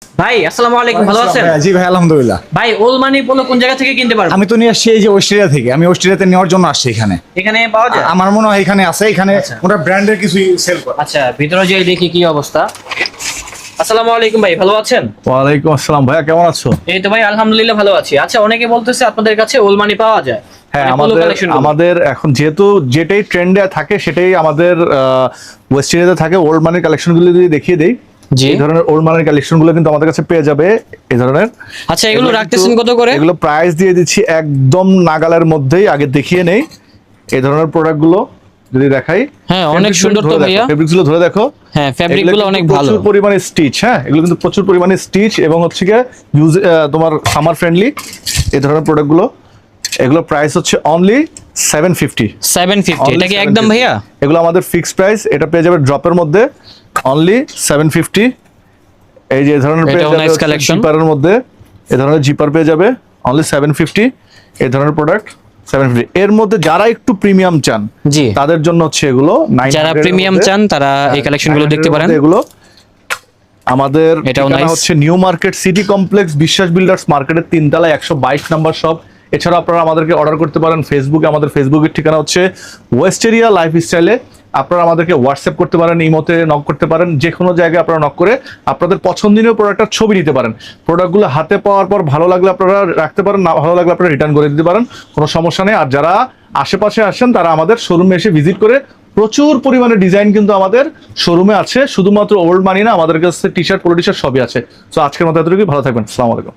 ভাই আসসালামু আলাইকুম, ভালো আছেন? জি ভাই, আলহামদুলিল্লাহ। ভাই ওল মানি পোলো কোন জায়গা থেকে কিনতে পারবো? আমি তো নিয়ে আসছি এই যে অস্ট্রেলিয়া থেকে। আমি অস্ট্রেলিয়াতে নেওয়ার জন্য আসছি এখানে। এখানে পাওয়া যায়? আমার মনে হয় এখানে আছে। এখানে আচ্ছা। ওটা ব্র্যান্ডের কিছুই সেল করে। আচ্ছা, ভিতরে যাই দেখি কি অবস্থা। আসসালামু আলাইকুম ভাই, ভালো আছেন? ওয়ালাইকুম আসসালাম ভাইয়া, কেমন আছো? এই তো ভাই আলহামদুলিল্লাহ ভালো আছি। আচ্ছা, অনেকে বলতেছে আপনাদের কাছে ওল মানি পাওয়া যায়। হ্যাঁ, মানে polo আমাদের collection গুলো। আমাদের এখন যেহেতু যেটাই ট্রেন্ডে থাকে সেটাই আমাদের ওয়েস্ট ইন্ডিয়াতে থাকে। ওল্ড মানির কালেকশনগুলো যদি দেখিয়ে দেই, জি। এই ধরনের ওল্ড মানির কালেকশনগুলো কিন্তু আমাদের কাছে পেয়ে যাবে। এই ধরনের আচ্ছা, এগুলো কিন্তু- রাখতেছেন কত করে? এগুলো প্রাইস দিয়ে দিচ্ছি একদম নাগালের মধ্যেই। আগে দেখিয়ে নেই এই ধরনের প্রোডাক্টগুলো যদি দেখাই। হ্যাঁ, অনেক সুন্দর তো ভাইয়া। ফেব্রিক্সগুলো ধরে দেখো। হ্যাঁ, ফ্যাব্রিক এগুলো গুলো কিন্তু অনেক ভালো। প্রচুর পরিমাণে স্টিচ। হ্যাঁ, এগুলো কিন্তু প্রচুর পরিমাণে স্টিচ এবং হচ্ছে গিয়ে ইউজ তোমার সামার ফ্রেন্ডলি এই ধরনের প্রোডাক্টগুলো। এগুলো প্রাইস হচ্ছে অনলি 750। 750 এটা কি একদম ভাইয়া? এগুলো আমাদের ফিক্সড প্রাইস। এটা পেয়ে যাবে ড্রপের মধ্যে অনলি 750। এই যে এই ধরনের পেয়ে এটাও যাবে nice collection। জিপারের মধ্যে এই ধরনের জিপার পেয়ে যাবে অনলি 750। এই ধরনের প্রোডাক্ট 750। এর মধ্যে যারা একটু প্রিমিয়াম চান জি। তাদের জন্য হচ্ছে এগুলো 900 যারা এর প্রিমিয়াম মধ্যে। চান তারা এই কালেকশন গুলো 900 দেখতে এর পারেন। মধ্যে এগুলো আমাদের এটাও ঠিকানা nice। হচ্ছে নিউ মার্কেট সিটি কমপ্লেক্স, বিশ্বাস বিল্ডার্স মার্কেটের 3 তলায় 122 নাম্বার শপ। এছাড়া আপনারা আমাদেরকে অর্ডার করতে পারেন ফেসবুকে। আমাদের ফেসবুকের ঠিকানা হচ্ছে ওয়েস্টেরিয়া লাইফস্টাইলে। আপনারা আমাদেরকে হোয়াটসঅ্যাপ করতে পারেন, ইমোতে নক করতে পারেন। যে কোনো জায়গায় আপনারা নক করে আপনাদের পছন্দনীয় প্রোডাক্টের ছবি নিতে পারেন। প্রোডাক্টগুলো হাতে পাওয়ার পর ভালো লাগলে আপনারা রাখতে পারেন, না ভালো লাগলে আপনারা রিটার্ন করে দিতে পারেন, কোনো সমস্যা নেই। আর যারা আশেপাশে আসেন তারা আমাদের শোরুমে এসে ভিজিট করে প্রচুর পরিমাণে ডিজাইন কিন্তু আমাদের শোরুমে আছে। শুধুমাত্র ওল্ড মানি না, আমাদের কাছে T shirt, polo T shirt সবই আছে। তো আজকের মতো এতটুকুই। ভালো থাকবেন। আসসালামু আলাইকুম।